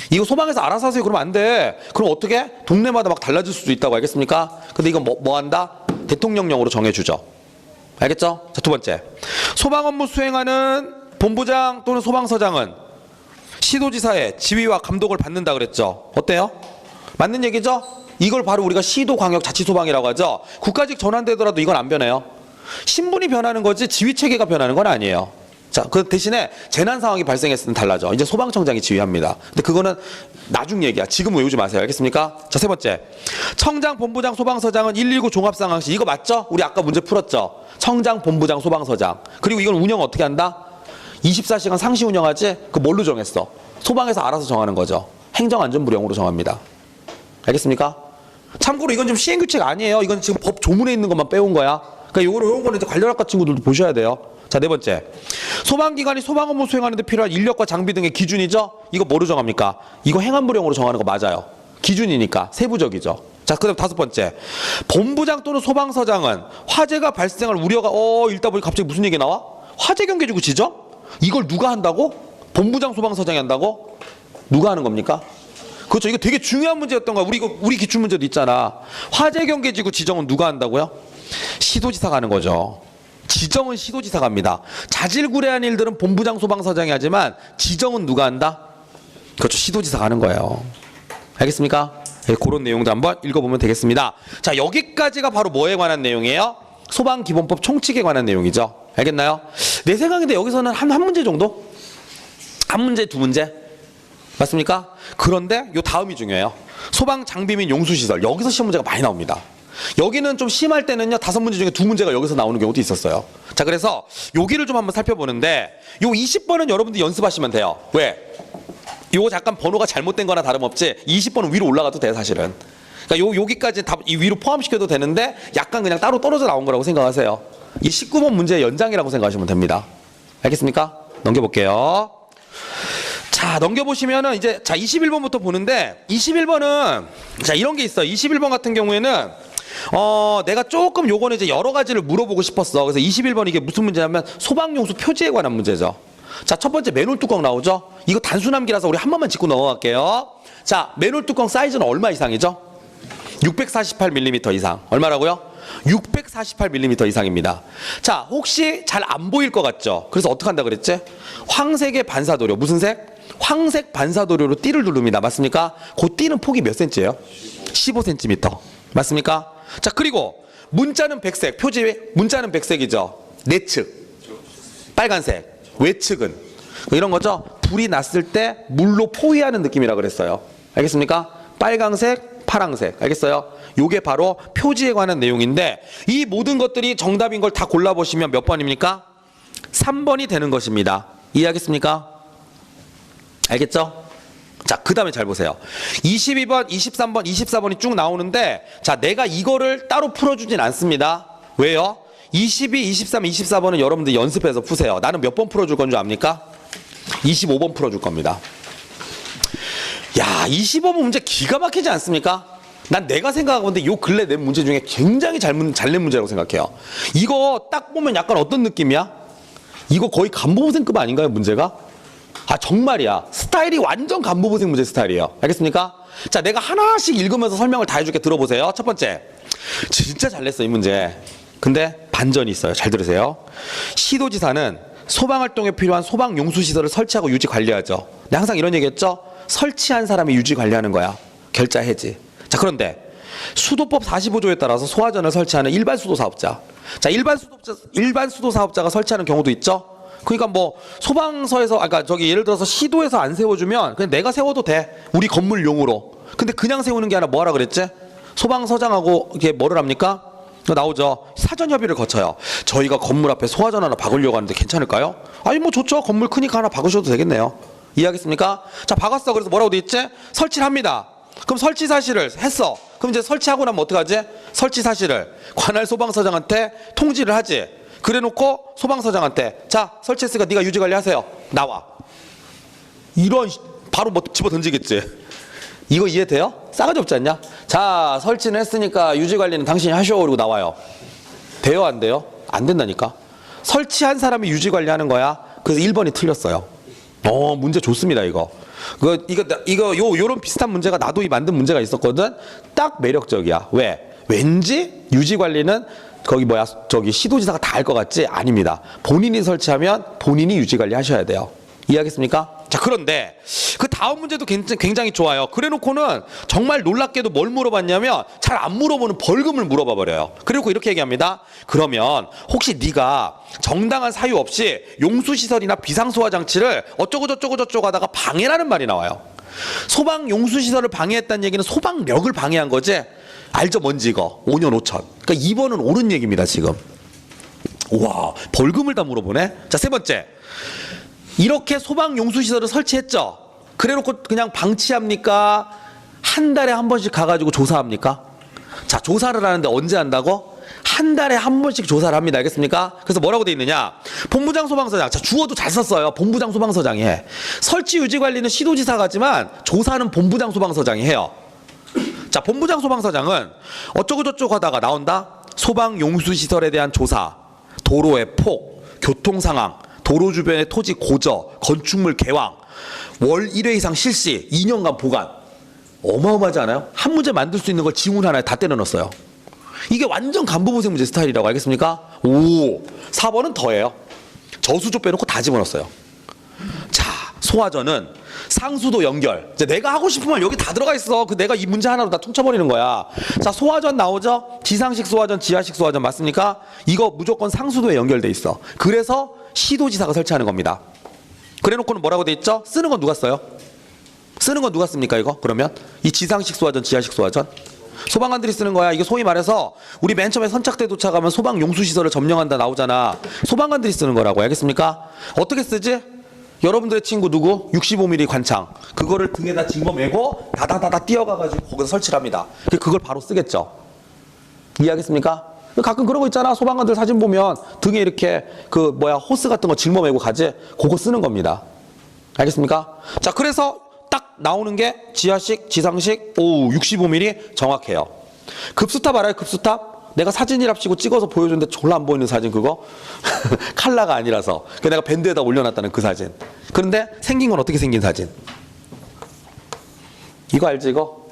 이거 소방에서 알아서 하세요. 그러면 안 돼. 그럼 어떻게? 동네마다 막 달라질 수도 있다고. 알겠습니까? 근데 이건 뭐 한다? 대통령령으로 정해주죠. 알겠죠? 자, 두 번째. 소방 업무 수행하는 본부장 또는 소방서장은 시도지사의 지휘와 감독을 받는다 그랬죠. 어때요? 맞는 얘기죠? 이걸 바로 우리가 시도광역자치소방이라고 하죠. 국가직 전환되더라도 이건 안 변해요. 신분이 변하는 거지 지휘체계가 변하는 건 아니에요. 자, 그 대신에 재난 상황이 발생했을 때 달라져. 이제 소방청장이 지휘합니다. 근데 그거는 나중 얘기야. 지금 외우지 마세요. 알겠습니까? 자, 세 번째. 청장, 본부장, 소방서장은 119 종합상황시. 이거 맞죠? 우리 아까 문제 풀었죠? 청장, 본부장, 소방서장. 그리고 이건 운영 어떻게 한다? 24시간 상시 운영하지? 그 뭘로 정했어? 소방에서 알아서 정하는 거죠. 행정안전부령으로 정합니다. 알겠습니까? 참고로 이건 지금 시행규칙 아니에요. 이건 지금 법 조문에 있는 것만 빼온 거야. 그러니까 요런 거는 이제 관련학과 친구들도 보셔야 돼요. 자, 네 번째. 소방기관이 소방 업무 수행하는 데 필요한 인력과 장비 등의 기준이죠? 이거 뭐로 정합니까? 이거 행안부령으로 정하는 거 맞아요. 기준이니까 세부적이죠. 자, 그다음 다섯 번째. 본부장 또는 소방서장은 화재가 발생할 우려가 읽다 보니 갑자기 무슨 얘기 나와? 화재 경계지구 지정? 이걸 누가 한다고? 본부장 소방서장이 한다고? 누가 하는 겁니까? 그렇죠. 이거 되게 중요한 문제였던 거야. 우리 기출 문제도 있잖아. 화재 경계지구 지정은 누가 한다고요? 시도지사가 하는 거죠. 지정은 시도지사가 합니다. 자질구레한 일들은 본부장 소방서장이 하지만 지정은 누가 한다? 그렇죠. 시도지사가 하는 거예요. 알겠습니까? 네, 그런 내용도 한번 읽어보면 되겠습니다. 자, 여기까지가 바로 뭐에 관한 내용이에요? 소방기본법 총칙에 관한 내용이죠. 알겠나요? 내 생각인데 여기서는 한 문제 정도? 한 문제, 두 문제? 맞습니까? 그런데 요 다음이 중요해요. 소방장비 및 용수시설. 여기서 시험 문제가 많이 나옵니다. 여기는 좀 심할 때는요, 5문제 중에 2문제가 여기서 나오는 경우도 있었어요. 자, 그래서 여기를 좀 한번 살펴보는데 요 20번은 여러분들 연습하시면 돼요. 왜? 요거 잠깐 번호가 잘못된 거나 다름없지 20번은 위로 올라가도 돼 사실은. 그러니까 여기까지 다 이 위로 포함시켜도 되는데 약간 그냥 따로 떨어져 나온 거라고 생각하세요. 이 19번 문제의 연장이라고 생각하시면 됩니다. 알겠습니까? 넘겨볼게요. 자, 넘겨보시면은 이제 자 21번부터 보는데 21번은 자 이런 게 있어요. 21번 같은 경우에는 내가 조금 요거는 이제 여러 가지를 물어보고 싶었어. 그래서 21번 이게 무슨 문제냐면 소방용수 표지에 관한 문제죠. 자, 첫 번째 맨홀 뚜껑 나오죠? 이거 단순함기라서 우리 한 번만 짚고 넘어갈게요. 자, 맨홀 뚜껑 사이즈는 얼마 이상이죠? 648mm 이상. 얼마라고요? 648mm 이상입니다. 자, 혹시 잘 안 보일 것 같죠? 그래서 어떻게 한다 그랬지? 황색의 반사도료. 무슨 색? 황색 반사도료로 띠를 누릅니다. 맞습니까? 그 띠는 폭이 몇 cm예요? 15cm. 맞습니까? 자, 그리고 문자는 백색. 표지 문자는 백색이죠. 내측 빨간색. 외측은 이런 거죠. 불이 났을 때 물로 포위하는 느낌이라 그랬어요. 알겠습니까? 빨강색, 파랑색. 알겠어요? 요게 바로 표지에 관한 내용인데 이 모든 것들이 정답인 걸 다 골라보시면 몇 번입니까? 3번이 되는 것입니다. 이해하겠습니까? 알겠죠? 자, 그 다음에 잘 보세요. 22번, 23번, 24번이 쭉 나오는데 자, 내가 이거를 따로 풀어주진 않습니다. 왜요? 22, 23, 24번은 여러분들 연습해서 푸세요. 나는 몇 번 풀어줄 건 줄 압니까? 25번 풀어줄 겁니다. 야, 25번 문제 기가 막히지 않습니까? 난 내가 생각하건데 요 근래 낸 문제 중에 굉장히 잘 낸 문제라고 생각해요. 이거 딱 보면 약간 어떤 느낌이야? 이거 거의 간부고생급 아닌가요, 문제가? 아, 정말이야. 스타일이 완전 간부고생 문제 스타일이에요. 알겠습니까? 자, 내가 하나씩 읽으면서 설명을 다 해줄게. 들어보세요. 첫 번째, 진짜 잘 냈어 이 문제. 근데 반전이 있어요. 잘 들으세요. 시도지사는 소방활동에 필요한 소방용수시설을 설치하고 유지 관리하죠. 내가 항상 이런 얘기했죠. 설치한 사람이 유지 관리하는 거야. 결자 해지. 자, 그런데 수도법 45조에 따라서 소화전을 설치하는 일반 수도 사업자. 자, 일반 수도 사업자가 설치하는 경우도 있죠. 그러니까 뭐 소방서에서 아까 저기 예를 들어서 시도에서 안 세워주면 그냥 내가 세워도 돼. 우리 건물용으로. 근데 그냥 세우는 게 아니라 뭐 하라 그랬지? 소방서장하고 이게 뭐를 합니까? 나오죠. 사전 협의를 거쳐요. 저희가 건물 앞에 소화전 하나 박으려고 하는데 괜찮을까요? 아니 뭐 좋죠. 건물 크니까 하나 박으셔도 되겠네요. 이해하겠습니까? 자, 박았어. 그래서 뭐라고 돼 있지? 설치를 합니다. 그럼 설치 사실을 했어. 그럼 이제 설치하고 나면 어떡하지? 설치 사실을 관할 소방서장한테 통지를 하지. 그래놓고 소방서장한테 자, 설치했으니까 네가 유지관리하세요. 나와. 이런 바로 뭐 집어 던지겠지. 이거 이해돼요? 싸가지 없지 않냐? 자, 설치는 했으니까 유지관리는 당신이 하셔. 그리고 나와요. 돼요, 안 돼요? 안 된다니까. 설치한 사람이 유지관리하는 거야. 그래서 1번이 틀렸어요. 문제 좋습니다. 이거 요런 비슷한 문제가 나도 만든 문제가 있었거든. 딱 매력적이야. 왜? 왠지 유지관리는 저기 시도지사가 다 할 것 같지? 아닙니다. 본인이 설치하면 본인이 유지관리 하셔야 돼요. 이해하겠습니까? 자, 그런데 그 다음 문제도 굉장히 좋아요. 그래놓고는 정말 놀랍게도 뭘 물어봤냐면 잘 안 물어보는 벌금을 물어봐 버려요. 그리고 이렇게 얘기합니다. 그러면 혹시 네가 정당한 사유 없이 용수시설이나 비상소화장치를 어쩌고 하다가 방해라는 말이 나와요. 소방 용수시설을 방해했다는 얘기는 소방력을 방해한 거지. 알죠? 뭔지 이거. 5년 5천. 그러니까 2번은 옳은 얘기입니다 지금. 우와, 벌금을 다 물어보네. 자, 세 번째. 이렇게 소방용수시설을 설치했죠. 그래놓고 그냥 방치합니까? 한 달에 한 번씩 가가지고 조사합니까? 자, 조사를 하는데 언제 한다고? 한 달에 한 번씩 조사를 합니다. 알겠습니까? 그래서 뭐라고 돼 있느냐? 본부장 소방서장. 자, 주어도 잘 썼어요. 본부장 소방서장이 해. 설치 유지 관리는 시도지사가 하지만 조사는 본부장 소방서장이 해요. 자, 본부장 소방서장은 어쩌고저쩌고 하다가 나온다. 소방용수시설에 대한 조사, 도로의 폭, 교통상황, 도로 주변의 토지 고저, 건축물 개왕, 월 1회 이상 실시, 2년간 보관. 어마어마하지 않아요? 한 문제 만들 수 있는 걸 지문 하나에 다 때려 넣었어요. 이게 완전 간부부생 문제 스타일이라고 알겠습니까? 오, 4번은 더해요. 저수조 빼놓고 다 집어넣었어요. 자, 소화전은 상수도 연결. 이제 내가 하고 싶은 말 여기 다 들어가 있어. 그 내가 이 문제 하나로 다 퉁쳐버리는 거야. 자, 소화전 나오죠? 지상식 소화전, 지하식 소화전 맞습니까? 이거 무조건 상수도에 연결돼 있어. 그래서 시도지사가 설치하는 겁니다. 그래놓고는 뭐라고 돼 있죠? 쓰는 건 누가 써요? 쓰는 건 누가 씁니까 이거? 그러면 이 지상식 소화전, 지하식 소화전? 소방관들이 쓰는 거야. 이게 소위 말해서 우리 맨 처음에 선착대 도착하면 소방 용수시설을 점령한다 나오잖아. 소방관들이 쓰는 거라고. 알겠습니까? 어떻게 쓰지? 여러분들의 친구 누구? 65mm 관창. 그거를 등에다 짊어매고 다다다다 뛰어가가지고 거기서 설치를 합니다. 그걸 바로 쓰겠죠. 이해하겠습니까? 가끔 그런 거 있잖아. 소방관들 사진 보면 등에 이렇게 호스 같은 거 짊어매고 가지. 그거 쓰는 겁니다. 알겠습니까? 자, 그래서 딱 나오는 게 지하식, 지상식, 65mm 정확해요. 급수탑 알아요? 급수탑? 내가 사진이랍시고 찍어서 보여줬는데 졸라 안 보이는 사진 그거? 칼라가 아니라서. 그 내가 밴드에다 올려놨다는 그 사진. 그런데 생긴 건 어떻게 생긴 사진? 이거 알지 이거?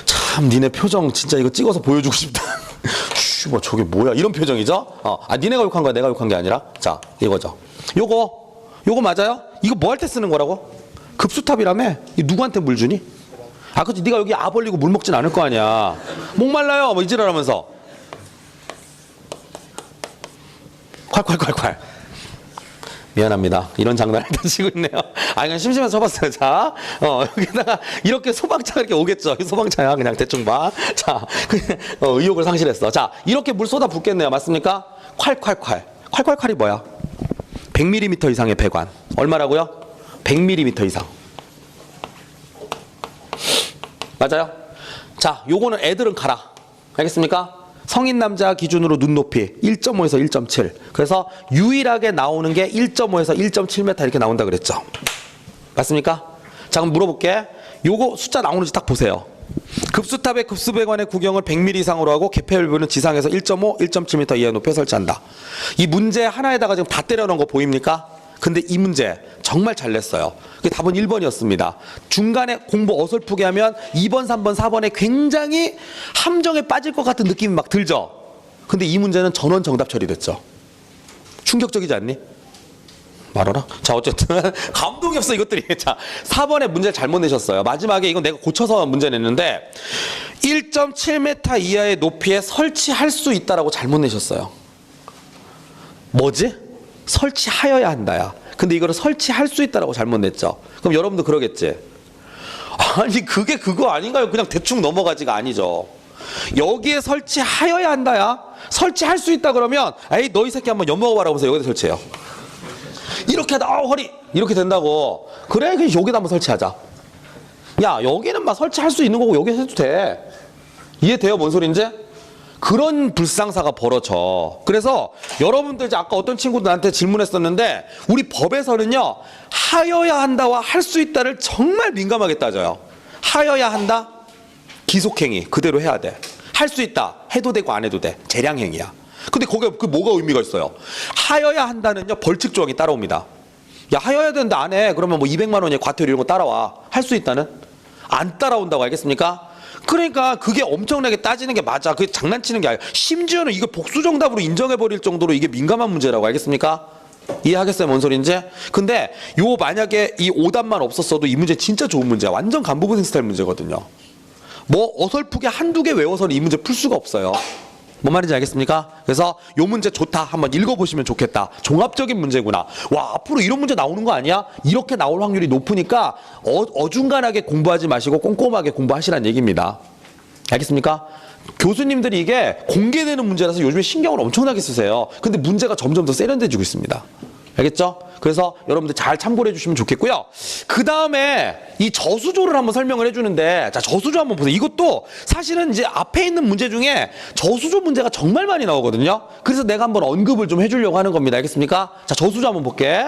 참 니네 표정 진짜 이거 찍어서 보여주고 싶다. 뭐 저게 뭐야? 이런 표정이죠? 니네가 욕한 거야? 내가 욕한 게 아니라? 자, 이거죠. 요거 맞아요? 이거 뭐 할 때 쓰는 거라고? 급수탑이라며? 이 누구한테 물 주니? 그치. 네가 여기 아 벌리고 물 먹진 않을 거 아니야. 목말라요. 뭐 이지랄하면서. 콸콸콸콸. 미안합니다. 이런 장난을 다 치고 있네요. 그냥 심심해서 쳐봤어요. 자, 여기다가 이렇게 소방차가 이렇게 오겠죠. 소방차야. 그냥 대충 봐. 자, 의욕을 상실했어. 자, 이렇게 물 쏟아 붓겠네요. 맞습니까? 콸콸콸. 콸콸콸이 뭐야? 100mm 이상의 배관. 얼마라고요? 100mm 이상. 맞아요? 자, 요거는 애들은 가라. 알겠습니까? 성인 남자 기준으로 눈높이 1.5에서 1.7. 그래서 유일하게 나오는 게 1.5에서 1.7m 이렇게 나온다 그랬죠. 맞습니까? 자, 그럼 물어볼게. 요거 숫자 나오는지 딱 보세요. 급수탑의 급수배관의 구경을 100mm 이상으로 하고 개폐율부는 지상에서 1.5, 1.7m 이하 높이에 설치한다. 이 문제 하나에다가 지금 다 때려넣은 거 보입니까? 근데 이 문제 정말 잘 냈어요. 그 답은 1번이었습니다. 중간에 공부 어설프게 하면 2번, 3번, 4번에 굉장히 함정에 빠질 것 같은 느낌이 막 들죠. 근데 이 문제는 전원 정답 처리됐죠. 충격적이지 않니? 말하라? 자, 어쨌든 감동이 없어 이것들이. 자, 4번에 문제를 잘못 내셨어요. 마지막에 이건 내가 고쳐서 문제 냈는데 1.7m 이하의 높이에 설치할 수 있다라고 잘못 내셨어요. 뭐지? 설치하여야 한다야. 근데 이거를 설치할 수 있다라고 잘못 냈죠. 그럼 여러분도 그러겠지. 아니 그게 그거 아닌가요? 그냥 대충 넘어가지가 아니죠. 여기에 설치하여야 한다야. 설치할 수 있다 그러면 에이 너 이 새끼 한번 엿먹어봐라 하면서 여기다 설치해요. 이렇게 하다 허리 이렇게 된다고. 그래 그냥 여기다 한번 설치하자. 야 여기는 막 설치할 수 있는 거고 여기서 해도 돼. 이해돼요? 뭔 소린지? 그런 불상사가 벌어져. 그래서 여러분들 이제 아까 어떤 친구도 나한테 질문했었는데 우리 법에서는요 하여야 한다와 할 수 있다를 정말 민감하게 따져요. 하여야 한다 기속행위 그대로 해야 돼. 할 수 있다 해도 되고 안 해도 돼. 재량행위야. 근데 거기에 그 뭐가 의미가 있어요? 하여야 한다는요 벌칙 조항이 따라옵니다. 야 하여야 되는데 안 해. 그러면 뭐 200만 원의 과태료 이런 거 따라와. 할 수 있다는 안 따라온다고. 알겠습니까? 그러니까 그게 엄청나게 따지는 게 맞아. 그게 장난치는 게 아니야. 심지어는 이거 복수정답으로 인정해버릴 정도로 이게 민감한 문제라고. 알겠습니까? 이해하겠어요? 뭔 소린지? 근데 요 만약에 이 오답만 없었어도 이 문제 진짜 좋은 문제야. 완전 간부부생 스타일 문제거든요. 뭐 어설프게 한두 개 외워서는 이 문제 풀 수가 없어요. 뭔 말인지 알겠습니까? 그래서 요 문제 좋다. 한번 읽어보시면 좋겠다. 종합적인 문제구나. 와 앞으로 이런 문제 나오는 거 아니야? 이렇게 나올 확률이 높으니까 어중간하게 공부하지 마시고 꼼꼼하게 공부하시라는 얘기입니다. 알겠습니까? 교수님들이 이게 공개되는 문제라서 요즘에 신경을 엄청나게 쓰세요. 근데 문제가 점점 더 세련돼지고 있습니다. 알겠죠? 그래서 여러분들 잘 참고를 해주시면 좋겠고요. 그 다음에 이 저수조를 한번 설명을 해주는데, 자 저수조 한번 보세요. 이것도 사실은 이제 앞에 있는 문제 중에 저수조 문제가 정말 많이 나오거든요. 그래서 내가 한번 언급을 좀 해주려고 하는 겁니다. 알겠습니까? 자 저수조 한번 볼게.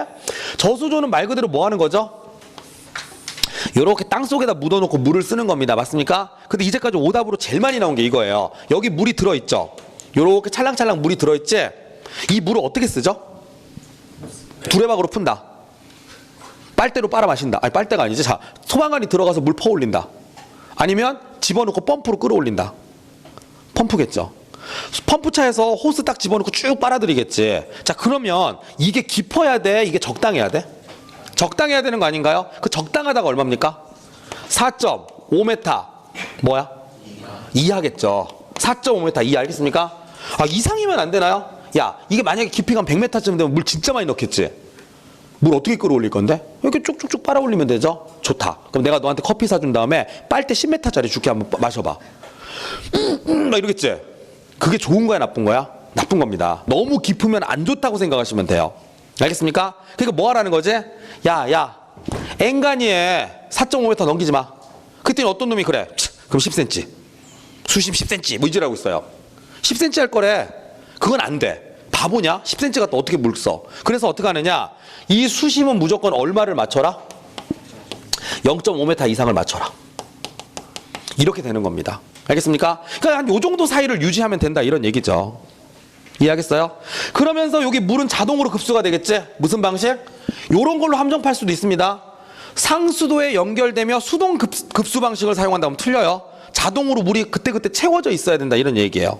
저수조는 말 그대로 뭐 하는 거죠? 이렇게 땅 속에다 묻어놓고 물을 쓰는 겁니다. 맞습니까? 근데 이제까지 오답으로 제일 많이 나온 게 이거예요. 여기 물이 들어있죠. 요렇게 찰랑찰랑 물이 들어있지. 이 물을 어떻게 쓰죠? 두레박으로 푼다. 빨대로 빨아 마신다. 아니 빨대가 아니지. 자, 소방관이 들어가서 물 퍼올린다. 아니면 집어넣고 펌프로 끌어올린다. 펌프겠죠. 펌프차에서 호스 딱 집어넣고 쭉 빨아들이겠지. 자, 그러면 이게 깊어야 돼? 이게 적당해야 돼? 적당해야 되는 거 아닌가요? 그 적당하다가 얼마입니까? 4.5m 뭐야? 이하겠죠. 4.5m 이하 알겠습니까? 아, 이상이면 안 되나요? 야, 이게 만약에 깊이가 한 100m쯤 되면 물 진짜 많이 넣겠지. 물 어떻게 끌어올릴 건데? 이렇게 쭉쭉쭉 빨아올리면 되죠? 좋다. 그럼 내가 너한테 커피 사준 다음에 빨대 10m짜리 줄게. 한번 마셔봐. 막 이러겠지? 그게 좋은 거야 나쁜 거야? 나쁜 겁니다. 너무 깊으면 안 좋다고 생각하시면 돼요. 알겠습니까? 그러니까 뭐 하라는 거지? 야 앵간히에 4.5m 넘기지 마. 그랬더니 어떤 놈이 그래. 그럼 10cm 수심 10cm 뭐 이지라고 있어요. 10cm 할 거래. 그건 안 돼. 바보냐? 10cm 갖다 어떻게 물 써? 그래서 어떻게 하느냐? 이 수심은 무조건 얼마를 맞춰라? 0.5m 이상을 맞춰라. 이렇게 되는 겁니다. 알겠습니까? 그러니까 한 요 정도 사이를 유지하면 된다 이런 얘기죠. 이해하겠어요? 그러면서 여기 물은 자동으로 급수가 되겠지? 무슨 방식? 요런 걸로 함정팔 수도 있습니다. 상수도에 연결되며 수동 급수 방식을 사용한다면 틀려요. 자동으로 물이 그때그때 채워져 있어야 된다 이런 얘기예요.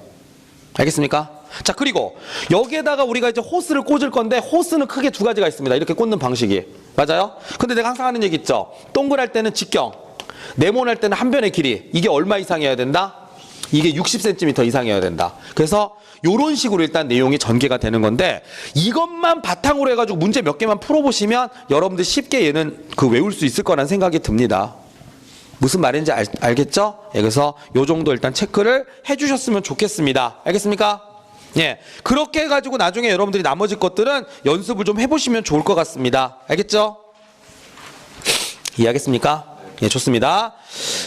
알겠습니까? 자, 그리고 여기에다가 우리가 이제 호스를 꽂을 건데 호스는 크게 두 가지가 있습니다. 이렇게 꽂는 방식이. 맞아요? 근데 내가 항상 하는 얘기 있죠. 동그랄 때는 직경, 네모날 때는 한 변의 길이. 이게 얼마 이상이어야 된다? 이게 60cm 이상이어야 된다. 그래서 요런 식으로 일단 내용이 전개가 되는 건데 이것만 바탕으로 해가지고 문제 몇 개만 풀어보시면 여러분들 쉽게 얘는 외울 수 있을 거라는 생각이 듭니다. 무슨 말인지 알겠죠? 예, 그래서 요 정도 일단 체크를 해주셨으면 좋겠습니다. 알겠습니까? 예, 그렇게 해가지고 나중에 여러분들이 나머지 것들은 연습을 좀 해보시면 좋을 것 같습니다. 알겠죠? 이해하겠습니까? 예, 좋습니다.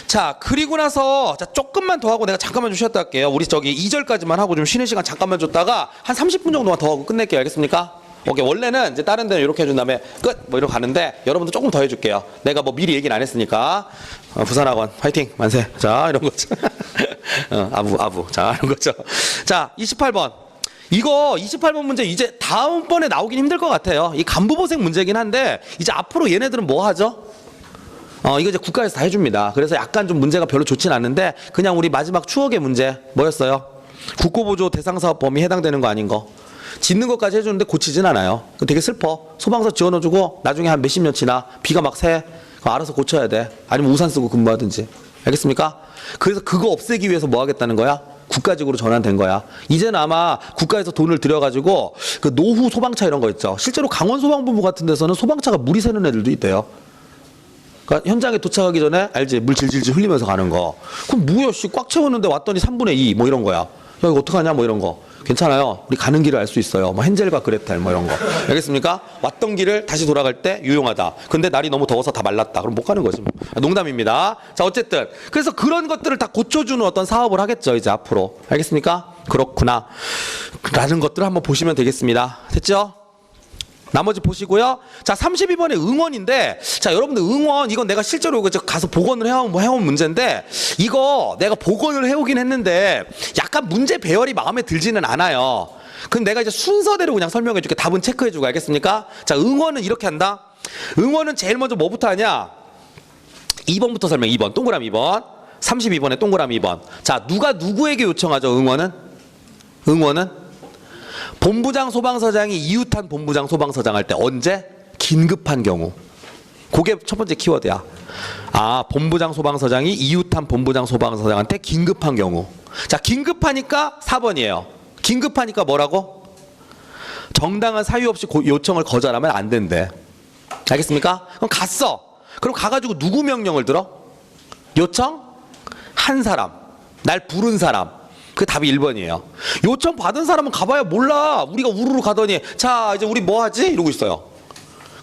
자, 그리고 나서 자 조금만 더 하고 내가 잠깐만 좀 쉬었다 할게요. 우리 저기 2절까지만 하고 좀 쉬는 시간 잠깐만 줬다가 한 30분 정도만 더 하고 끝낼게요. 알겠습니까? 오케이. 원래는 이제 다른 데는 이렇게 해준 다음에 끝! 뭐 이러고 가는데 여러분들 조금 더 해줄게요. 내가 뭐 미리 얘기는 안 했으니까. 부산학원 화이팅! 만세! 자, 이런 거죠. 아부. 자, 이런 거죠. 자, 28번. 이거 28번 문제 이제 다음번에 나오긴 힘들 것 같아요. 이 간부보생 문제긴 한데 이제 앞으로 얘네들은 뭐 하죠? 이거 이제 국가에서 다 해줍니다. 그래서 약간 좀 문제가 별로 좋진 않는데 그냥 우리 마지막 추억의 문제 뭐였어요? 국고보조 대상사업 범위 해당되는 거 아닌 거. 짓는 것까지 해주는데 고치진 않아요. 되게 슬퍼. 소방서 지원해주고 나중에 한 몇십 년 지나 비가 막 새. 알아서 고쳐야 돼. 아니면 우산 쓰고 근무하든지. 알겠습니까? 그래서 그거 없애기 위해서 뭐 하겠다는 거야? 국가직으로 전환된 거야. 이제는 아마 국가에서 돈을 들여가지고 그 노후 소방차 이런 거 있죠. 실제로 강원소방본부 같은 데서는 소방차가 물이 새는 애들도 있대요. 그러니까 현장에 도착하기 전에 알지? 물 질질질 흘리면서 가는 거. 그럼 뭐야 씨 꽉 채웠는데 왔더니 3분의 2 뭐 이런 거야. 야 이거 어떡하냐 뭐 이런 거. 괜찮아요. 우리 가는 길을 알 수 있어요. 뭐 헨젤과 그레텔 뭐 이런 거. 알겠습니까? 왔던 길을 다시 돌아갈 때 유용하다. 근데 날이 너무 더워서 다 말랐다. 그럼 못 가는 거지. 뭐. 농담입니다. 자, 어쨌든 그래서 그런 것들을 다 고쳐주는 어떤 사업을 하겠죠. 이제 앞으로. 알겠습니까? 그렇구나. 라는 것들을 한번 보시면 되겠습니다. 됐죠? 나머지 보시고요. 자, 32번의 응원인데, 자, 여러분들 응원, 이건 내가 실제로 가서 복원을 해온 문제인데, 이거 내가 복원을 해오긴 했는데, 약간 문제 배열이 마음에 들지는 않아요. 그럼 내가 이제 순서대로 그냥 설명해 줄게. 답은 체크해 주고, 알겠습니까? 자, 응원은 이렇게 한다. 응원은 제일 먼저 뭐부터 하냐? 2번부터 설명, 2번. 동그라미 2번. 32번에 동그라미 2번. 자, 누가 누구에게 요청하죠, 응원은? 응원은? 본부장 소방서장이 이웃한 본부장 소방서장 할 때 언제? 긴급한 경우. 그게 첫 번째 키워드야. 아, 본부장 소방서장이 이웃한 본부장 소방서장한테 긴급한 경우. 자, 긴급하니까 4번이에요. 긴급하니까 뭐라고? 정당한 사유 없이 요청을 거절하면 안 된대. 알겠습니까? 그럼 갔어. 그럼 가가지고 누구 명령을 들어? 요청? 한 사람. 날 부른 사람. 그 답이 1번이에요. 요청 받은 사람은 가봐야 몰라. 우리가 우르르 가더니 자 이제 우리 뭐 하지? 이러고 있어요.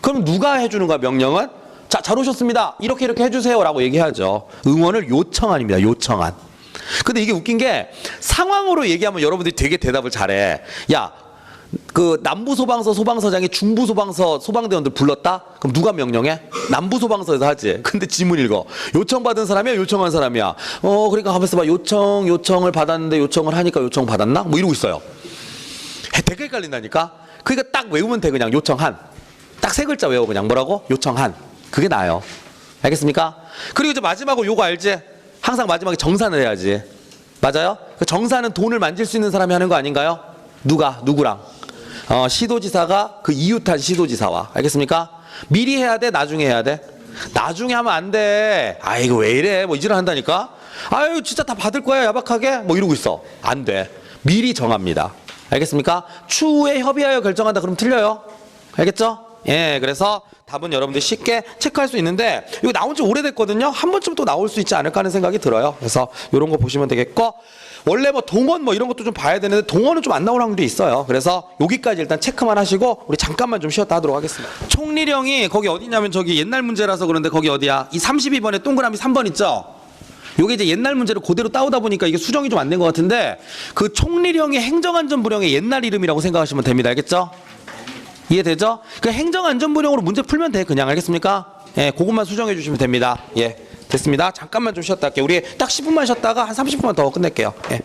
그럼 누가 해주는 거야 명령은? 자, 잘 오셨습니다. 이렇게 해주세요 라고 얘기하죠. 응원을 요청한입니다. 요청한. 근데 이게 웃긴 게 상황으로 얘기하면 여러분들이 되게 대답을 잘해. 야, 그 남부 소방서 소방서장이 중부 소방서 소방대원들 불렀다? 그럼 누가 명령해? 남부 소방서에서 하지. 근데 지문 읽어. 요청받은 사람이야, 요청한 사람이야. 그러니까 가만있어 봐. 요청을 받았는데 요청을 하니까 요청 받았나? 뭐 이러고 있어요. 되게 헷갈린다니까? 그러니까 딱 외우면 돼, 그냥 요청한. 딱 세 글자 외워, 그냥. 뭐라고? 요청한. 그게 나아요. 알겠습니까? 그리고 이제 마지막으로 요거 알지? 항상 마지막에 정산을 해야지. 맞아요? 그 정산은 돈을 만질 수 있는 사람이 하는 거 아닌가요? 누구랑? 시도지사가 그 이웃한 시도지사와. 알겠습니까? 미리 해야 돼? 나중에 해야 돼? 나중에 하면 안 돼. 이거 왜 이래? 뭐 이지랄 한다니까? 아유, 진짜 다 받을 거야, 야박하게? 뭐 이러고 있어. 안 돼. 미리 정합니다. 알겠습니까? 추후에 협의하여 결정한다. 그럼 틀려요. 알겠죠? 예, 그래서 답은 여러분들 쉽게 체크할 수 있는데 이거 나온 지 오래됐거든요. 한 번쯤 또 나올 수 있지 않을까 하는 생각이 들어요. 그래서 이런 거 보시면 되겠고, 원래 뭐 동원 뭐 이런 것도 좀 봐야 되는데 동원은 좀 안 나올 확률이 있어요. 그래서 여기까지 일단 체크만 하시고 우리 잠깐만 좀 쉬었다 하도록 하겠습니다. 총리령이 거기 어디냐면 저기 옛날 문제라서 그런데 거기 어디야? 이 32번에 동그라미 3번 있죠? 요게 이제 옛날 문제를 그대로 따오다 보니까 이게 수정이 좀 안 된 것 같은데, 그 총리령이 행정안전부령의 옛날 이름이라고 생각하시면 됩니다. 알겠죠? 이해되죠? 그 행정안전부령으로 문제 풀면 돼. 그냥. 알겠습니까? 예, 그것만 수정해 주시면 됩니다. 예, 됐습니다. 잠깐만 좀 쉬었다 할게요. 우리 딱 10분만 쉬었다가 한 30분만 더 끝낼게요. 예.